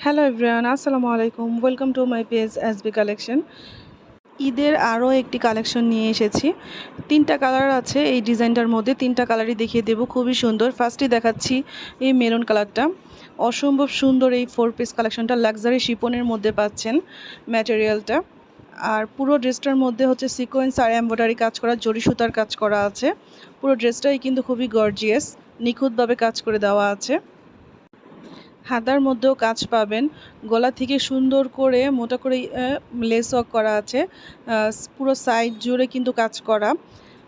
Hello everyone, আসসালামু আলাইকুম। Welcome to my page SB collection. ঈদের আরও একটি কালেকশন নিয়ে এসেছি। 3টা কালার আছে এই ডিজাইনটার মধ্যে। 3টা কালারই দেখিয়ে দেবো, খুবই সুন্দর। ফার্স্টে দেখাচ্ছি এই মেরুন কালারটা। অসম্ভব সুন্দর এই 4 পিস কালেকশনটা, লাক্সারি শিপনের মধ্যে পাচ্ছেন ম্যাটেরিয়ালটা। আর পুরো ড্রেসটার মধ্যে হচ্ছে সিকোয়েন্স আর এমব্রয়ডারি কাজ করা, জরি সুতার কাজ করা আছে। পুরো ড্রেসটাই কিন্তু খুবই গর্জিয়াস, নিখুঁতভাবে কাজ করে দেওয়া আছে। হাতার মধ্যেও কাজ পাবেন, গলা থেকে সুন্দর করে মোটা করে লেস ওয়ার্ক করা আছে। পুরো সাইড জুড়ে কিন্তু কাজ করা।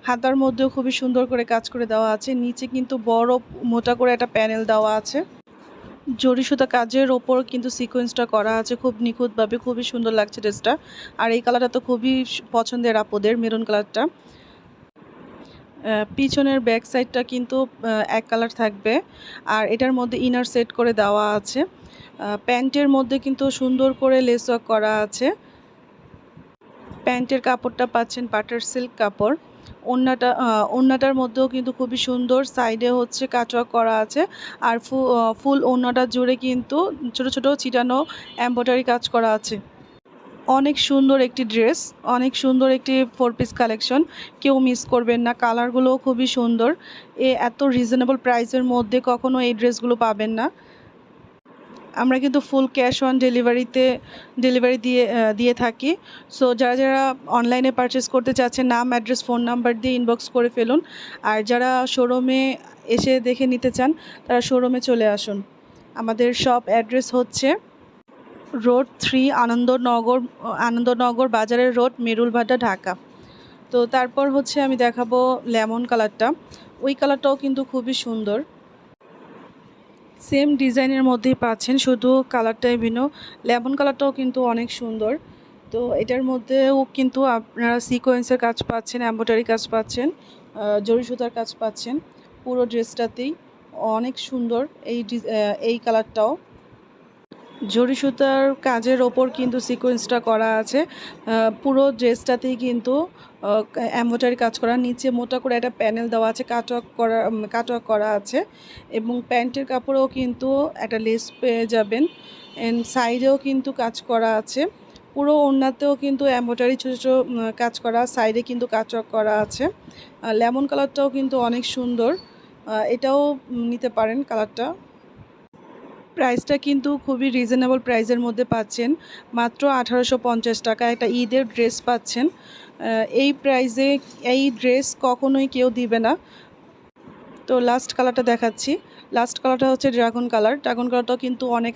হাতার মধ্যেও খুবই সুন্দর করে কাজ করে দেওয়া আছে। নিচে কিন্তু বড় মোটা করে একটা প্যানেল দেওয়া আছে। জরি সুতা কাজের ওপর কিন্তু সিকোয়েন্সটা করা আছে খুব নিখুঁতভাবে, খুবই সুন্দর লাগছে ড্রেসটা। আর এই কালারটা তো খুবই পছন্দের আপুদের, মেরুন কালারটা। পিছনের ব্যাক সাইডটা কিন্তু এক কালার থাকবে। আর এটার মধ্যে ইনার সেট করে দেওয়া আছে। প্যান্টের মধ্যে কিন্তু সুন্দর করে লেস ওয়ার্ক করা আছে। প্যান্টের কাপড়টা পাচ্ছেন পাটের সিল্ক কাপড়। ওড়নাটার মধ্যেও কিন্তু খুবই সুন্দর, সাইডে হচ্ছে কাটওয়ার্ক করা আছে। আর ফুল ওড়নাটা জুড়ে কিন্তু ছোট ছোট ছিটানো এমব্রয়ডারি কাজ করা আছে। অনেক সুন্দর একটি ড্রেস, অনেক সুন্দর একটি 4 পিস কালেকশন, কেউ মিস করবেন না। কালারগুলোও খুবই সুন্দর। এত রিজনেবল প্রাইসের মধ্যে কখনো এই ড্রেসগুলো পাবেন না। আমরা কিন্তু ফুল ক্যাশ অন ডেলিভারি দিয়ে থাকি। সো যারা যারা অনলাইনে পারচেস করতে চাচ্ছেন, নাম, অ্যাড্রেস, ফোন নাম্বার দিয়ে ইনবক্স করে ফেলুন। আর যারা শোরুমে এসে দেখে নিতে চান, তারা শোরুমে চলে আসুন। আমাদের শপ অ্যাড্রেস হচ্ছে রোড 3, আনন্দনগর বাজারের রোড, মেরুলভাটা, ঢাকা। তো তারপর হচ্ছে আমি দেখাবো লেমন কালারটা। ওই কালারটাও কিন্তু খুবই সুন্দর। সেম ডিজাইনের মধ্যেই পাচ্ছেন, শুধু কালারটাই ভিন্ন। লেমন কালারটাও কিন্তু অনেক সুন্দর। তো এটার মধ্যেও কিন্তু আপনারা সিকোয়েন্সের কাজ পাচ্ছেন, এমব্রয়ডারি কাজ পাচ্ছেন, জরি সুতার কাজ পাচ্ছেন। পুরো ড্রেসটাতেই অনেক সুন্দর এই কালারটাও। জরি সুতার কাজের ওপর কিন্তু সিকোয়েন্সটা করা আছে। পুরো ড্রেসটাতেই কিন্তু এমব্রয়ডারি কাজ করা। নিচে মোটা করে একটা প্যানেল দেওয়া আছে, কাটওয়ার্ক করা আছে। এবং প্যান্টের কাপড়েও কিন্তু একটা লেস পেয়ে যাবেন। সাইডেও কিন্তু কাজ করা আছে। পুরো ওড়নাতেও কিন্তু এমব্রয়ডারি ছোটো ছোটো কাজ করা, সাইডে কিন্তু কাটওয়ার্ক করা আছে। লেমন কালারটাও কিন্তু অনেক সুন্দর, এটাও নিতে পারেন কালারটা। প্রাইসটা কিন্তু খুবই রিজনেবল প্রাইসের মধ্যে পাচ্ছেন, মাত্র 1850 টাকা একটা ঈদের ড্রেস পাচ্ছেন। এই প্রাইসে এই ড্রেস কখনোই কেউ দিবে না। তো লাস্ট কালারটা দেখাচ্ছি। লাস্ট কালারটা হচ্ছে ড্রাগন কালারটাও কিন্তু অনেক